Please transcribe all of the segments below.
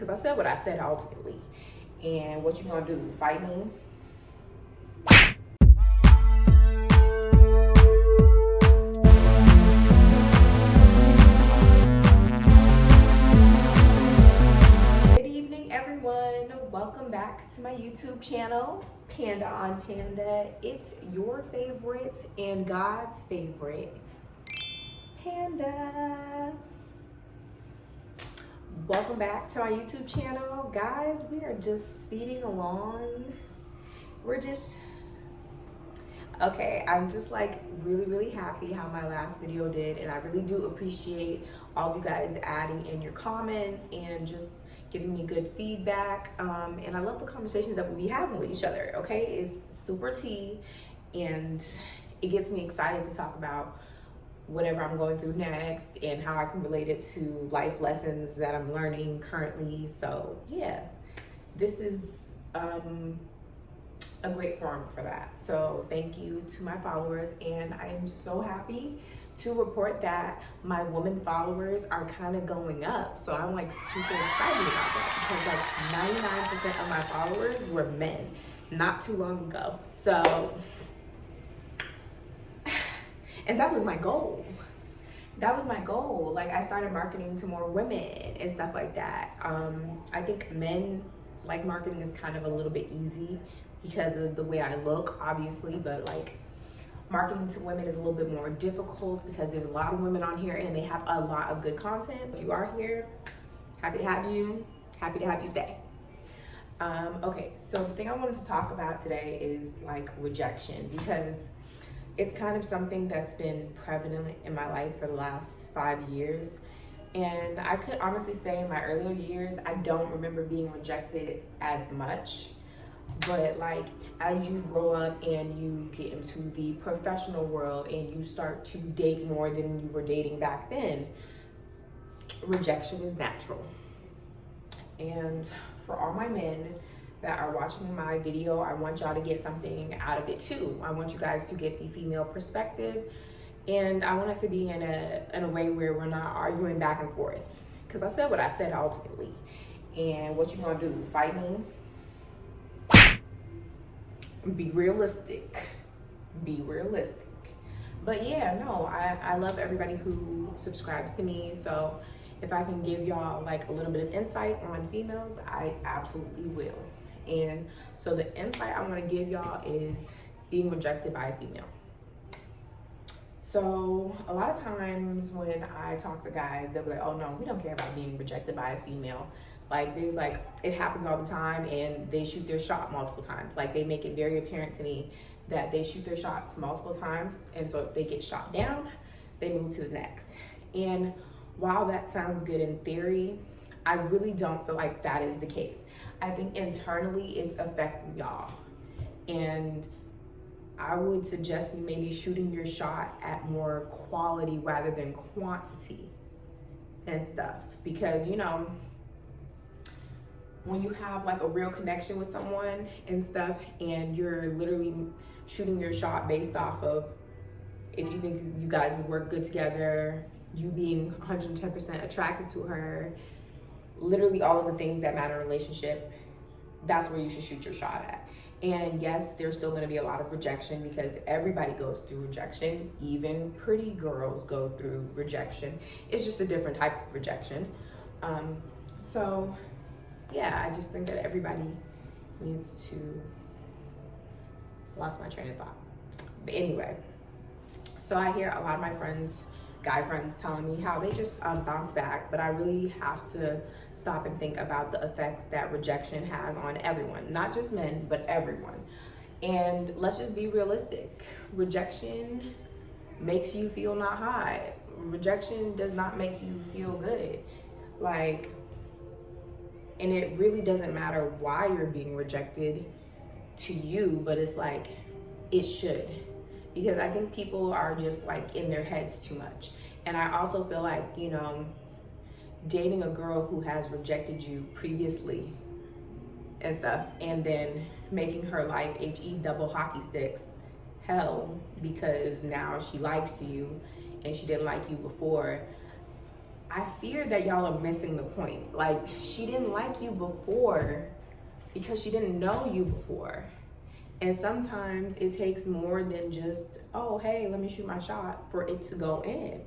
because I said what I said ultimately. And what you gonna do? Fight me? Good evening, everyone. Welcome back to my YouTube channel, Panda on Panda. It's your favorite and God's favorite, Panda. Welcome back to my YouTube channel. Guys, we are just speeding along. Okay, I'm just like really happy how my last video did, and I really do appreciate all of you guys adding in your comments and just giving me good feedback. And I love the conversations that we be having with each other, okay? It's super tea, and it gets me excited to talk about whatever I'm going through next and how I can relate it to life lessons that I'm learning currently. So yeah, this is a great forum for that. So thank you to my followers, and I am so happy to report that my woman followers are kind of going up. So I'm like super excited about that, because like 99% of my followers were men not too long ago. So and that was my goal. Like, I started marketing to more women and stuff like that. I think men like marketing is kind of a little bit easy because of the way I look, obviously, but like marketing to women is a little bit more difficult because there's a lot of women on here and they have a lot of good content. If you are here, happy to have you stay. Okay, so the thing I wanted to talk about today is like rejection, because it's kind of something that's been prevalent in my life for the last 5 years. And I could honestly say in my earlier years, I don't remember being rejected as much. But like as you grow up and you get into the professional world and you start to date more than you were dating back then, rejection is natural. And for all my men that are watching my video, I want y'all to get something out of it too. I want you guys to get the female perspective, and I want it to be in a way where we're not arguing back and forth, because I said what I said ultimately. And what you gonna do? Fight me? Be realistic. But yeah, no, I love everybody who subscribes to me. So if I can give y'all like a little bit of insight on females, I absolutely will. And so the insight I want to give y'all is being rejected by a female. So a lot of times when I talk to guys, they'll be like, oh no, we don't care about being rejected by a female. Like it happens all the time, and they shoot their shot multiple times. Like they make it very apparent to me that they shoot their shots multiple times, and so if they get shot down, they move to the next. And while that sounds good in theory, I really don't feel like that is the case. I think internally it's affecting y'all. And I would suggest you maybe shooting your shot at more quality rather than quantity and stuff. Because, you know, when you have like a real connection with someone and stuff, and you're literally shooting your shot based off of if you think you guys would work good together, you being 110% attracted to her, literally all of the things that matter in a relationship, that's where you should shoot your shot at. And yes, there's still gonna be a lot of rejection, because everybody goes through rejection. Even pretty girls go through rejection. It's just a different type of rejection. So yeah, I just think that everybody needs to, lost my train of thought. But anyway, so I hear a lot of my friends, guy friends, telling me how they just bounce back, but I really have to stop and think about the effects that rejection has on everyone, not just men, but everyone. And let's just be realistic. Rejection makes you feel not hot. Rejection does not make you feel good. Like, and it really doesn't matter why you're being rejected to you, but it's like, it should. Because I think people are just like in their heads too much. And I also feel like, you know, dating a girl who has rejected you previously and stuff, and then making her life HE double hockey sticks hell because now she likes you and she didn't like you before. I fear that y'all are missing the point. Like, she didn't like you before because she didn't know you before. And sometimes it takes more than just, oh, hey, let me shoot my shot for it to go in.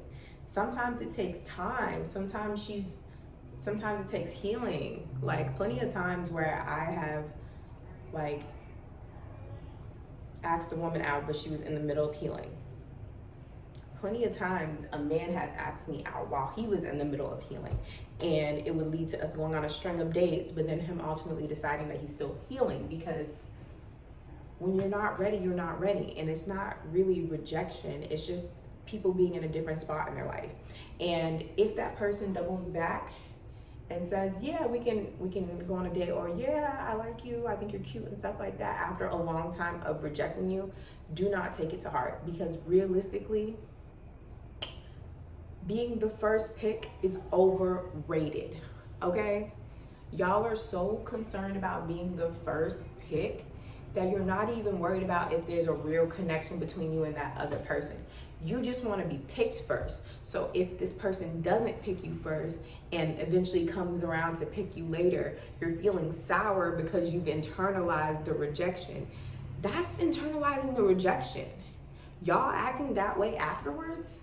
Sometimes it takes time. Sometimes it takes healing. Like, plenty of times where I have, like, asked a woman out, but she was in the middle of healing. Plenty of times a man has asked me out while he was in the middle of healing, and it would lead to us going on a string of dates, but then him ultimately deciding that he's still healing, because when you're not ready, you're not ready. And it's not really rejection, it's just people being in a different spot in their life. And if that person doubles back and says, yeah, we can go on a date, or yeah, I like you, I think you're cute and stuff like that, after a long time of rejecting you, do not take it to heart, because realistically, being the first pick is overrated, okay? Y'all are so concerned about being the first pick that you're not even worried about if there's a real connection between you and that other person. You just want to be picked first. So if this person doesn't pick you first and eventually comes around to pick you later, you're feeling sour because you've internalized the rejection. That's internalizing the rejection. Y'all acting that way afterwards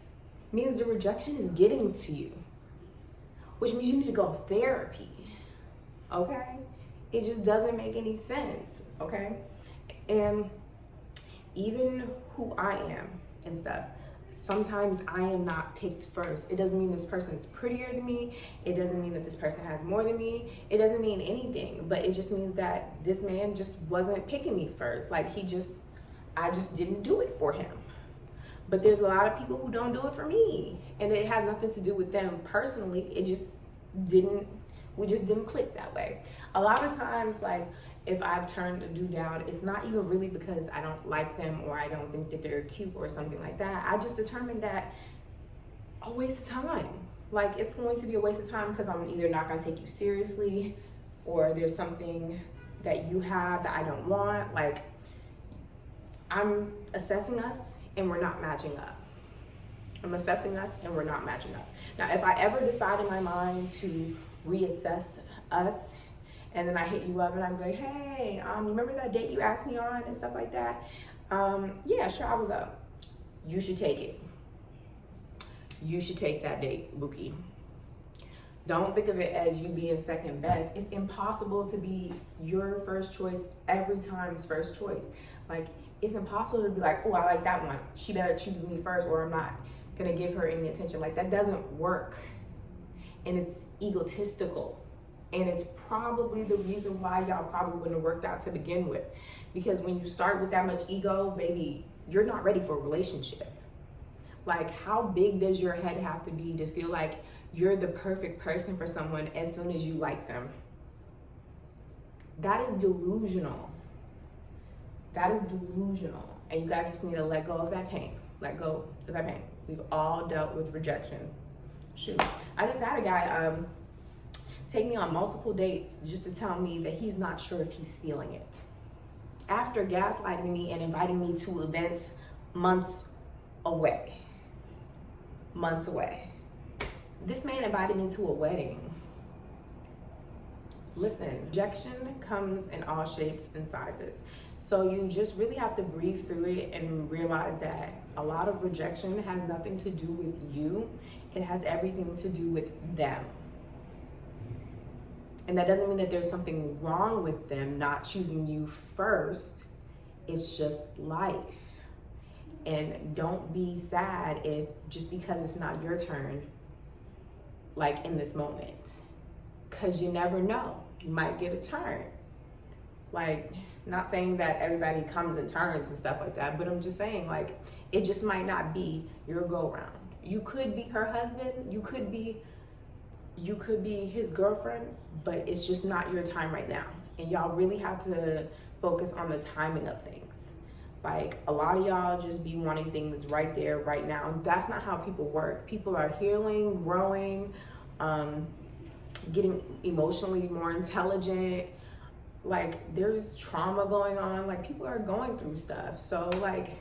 means the rejection is getting to you, which means you need to go to therapy, okay? It just doesn't make any sense, okay? And even who I am and stuff, sometimes I am not picked first. It doesn't mean this person is prettier than me. It doesn't mean that this person has more than me. It doesn't mean anything, but it just means that this man just wasn't picking me first. Like, I just didn't do it for him. But there's a lot of people who don't do it for me, and it has nothing to do with them personally. We just didn't click that way. A lot of times, like, if I've turned a dude down, it's not even really because I don't like them or I don't think that they're cute or something like that. I just determined that a waste of time. Like, it's going to be a waste of time because I'm either not gonna take you seriously, or there's something that you have that I don't want. Like, I'm assessing us and we're not matching up. I'm assessing us and we're not matching up. Now, if I ever decide in my mind to reassess us, and then I hit you up and I'm like, hey, remember that date you asked me on and stuff like that? Yeah, sure, I will go. You should take it. You should take that date, Bookie. Don't think of it as you being second best. It's impossible to be your first choice every time's first choice. Like, it's impossible to be like, oh, I like that one, she better choose me first, or I'm not gonna give her any attention. Like, that doesn't work. And it's egotistical. And it's probably the reason why y'all probably wouldn't have worked out to begin with. Because when you start with that much ego, baby, you're not ready for a relationship. Like, how big does your head have to be to feel like you're the perfect person for someone as soon as you like them? That is delusional. That is delusional. And you guys just need to let go of that pain. Let go of that pain. We've all dealt with rejection. Shoot, I just had a guy take me on multiple dates just to tell me that he's not sure if he's feeling it. After gaslighting me and inviting me to events months away. Months away. This man invited me to a wedding. Listen, rejection comes in all shapes and sizes. So you just really have to breathe through it and realize that a lot of rejection has nothing to do with you. It has everything to do with them. And that doesn't mean that there's something wrong with them not choosing you first. It's just life. And don't be sad if just because it's not your turn, like in this moment. Because you never know. You might get a turn. Like, not saying that everybody comes in turns and stuff like that, but I'm just saying, like, it just might not be your go-round. You could be her husband, you could be his girlfriend, but it's just not your time right now. And y'all really have to focus on the timing of things. Like, a lot of y'all just be wanting things right there, right now. That's not how people work. People are healing, growing, getting emotionally more intelligent. Like, there's trauma going on. Like, people are going through stuff. So, like,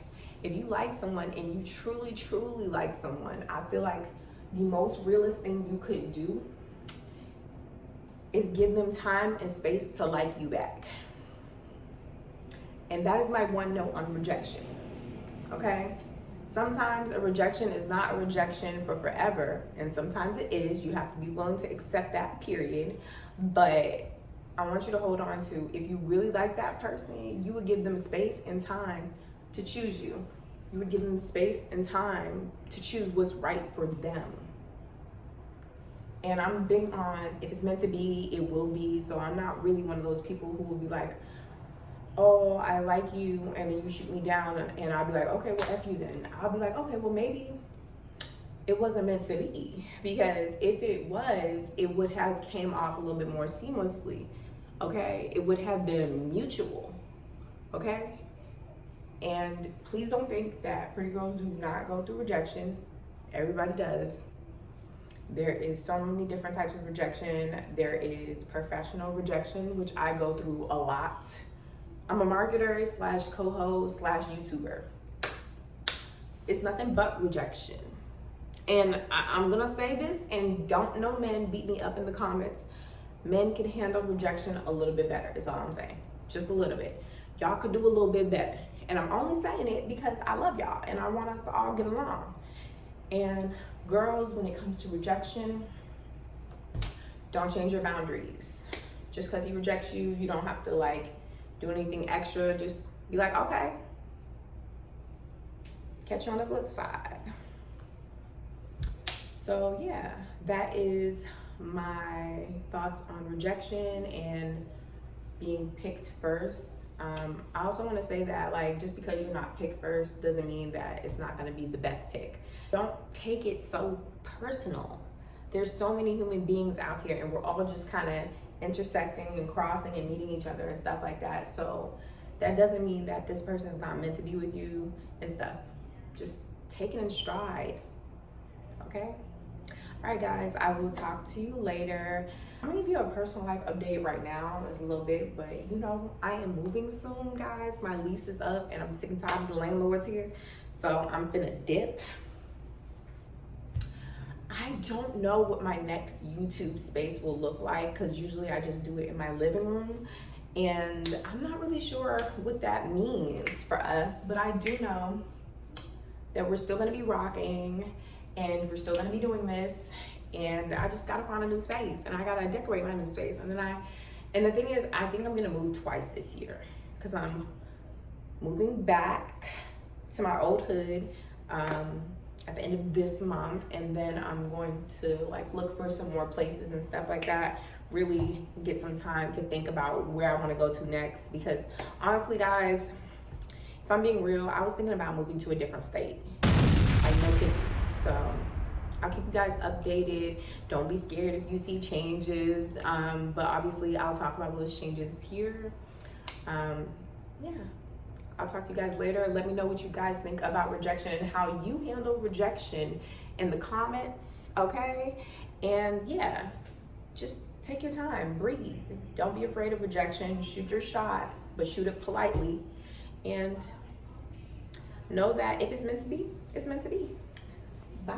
if you like someone and you truly, truly like someone, I feel like the most realist thing you could do is give them time and space to like you back. And that is my one note on rejection, okay? Sometimes a rejection is not a rejection for forever, and sometimes it is. You have to be willing to accept that, period. But I want you to hold on to, if you really like that person, you would give them space and time to choose you. You would give them space and time to choose what's right for them. And I'm big on, if it's meant to be, it will be. So I'm not really one of those people who will be like, oh, I like you, and then you shoot me down, and I'll be like, okay, well, F you then. I'll be like, okay, well, maybe it wasn't meant to be. Because if it was, it would have came off a little bit more seamlessly, okay? It would have been mutual, okay? And please don't think that pretty girls do not go through rejection. Everybody does. There is so many different types of rejection. There is professional rejection, which I go through a lot. I'm a marketer slash co-host slash YouTuber. It's nothing but rejection. And I'm gonna say this, and don't know men, beat me up in the comments. Men can handle rejection a little bit better, is all I'm saying. Just a little bit. Y'all could do a little bit better. And I'm only saying it because I love y'all and I want us to all get along. And girls, when it comes to rejection, don't change your boundaries. Just because he rejects you, you don't have to like do anything extra. Just be like, okay, catch you on the flip side. So yeah, that is my thoughts on rejection and being picked first. I also want to say that, like, just because you're not picked first doesn't mean that it's not going to be the best pick. Don't take it so personal. There's so many human beings out here, and we're all just kind of intersecting and crossing and meeting each other and stuff like that. So that doesn't mean that this person is not meant to be with you and stuff. Just take it in stride, okay? All right, guys, I will talk to you later. I'm gonna give you a personal life update right now. It's a little bit, but you know, I am moving soon, guys. My lease is up and I'm sick and tired of the landlords here. So I'm finna dip. I don't know what my next YouTube space will look like, because usually I just do it in my living room. And I'm not really sure what that means for us, but I do know that we're still gonna be rocking and we're still gonna be doing this. And I just gotta find a new space, and I gotta decorate my new space. And the thing is, I think I'm gonna move twice this year, because I'm moving back to my old hood at the end of this month, and then I'm going to like look for some more places and stuff like that. Really get some time to think about where I want to go to next, because honestly, guys, if I'm being real, I was thinking about moving to a different state. Like, no kidding. So I'll keep you guys updated. Don't be scared if you see changes. But obviously I'll talk about those changes here. Yeah, I'll talk to you guys later. Let me know what you guys think about rejection and how you handle rejection in the comments, okay? And yeah, just take your time, breathe. Don't be afraid of rejection. Shoot your shot, but shoot it politely. And know that if it's meant to be, it's meant to be. Bye.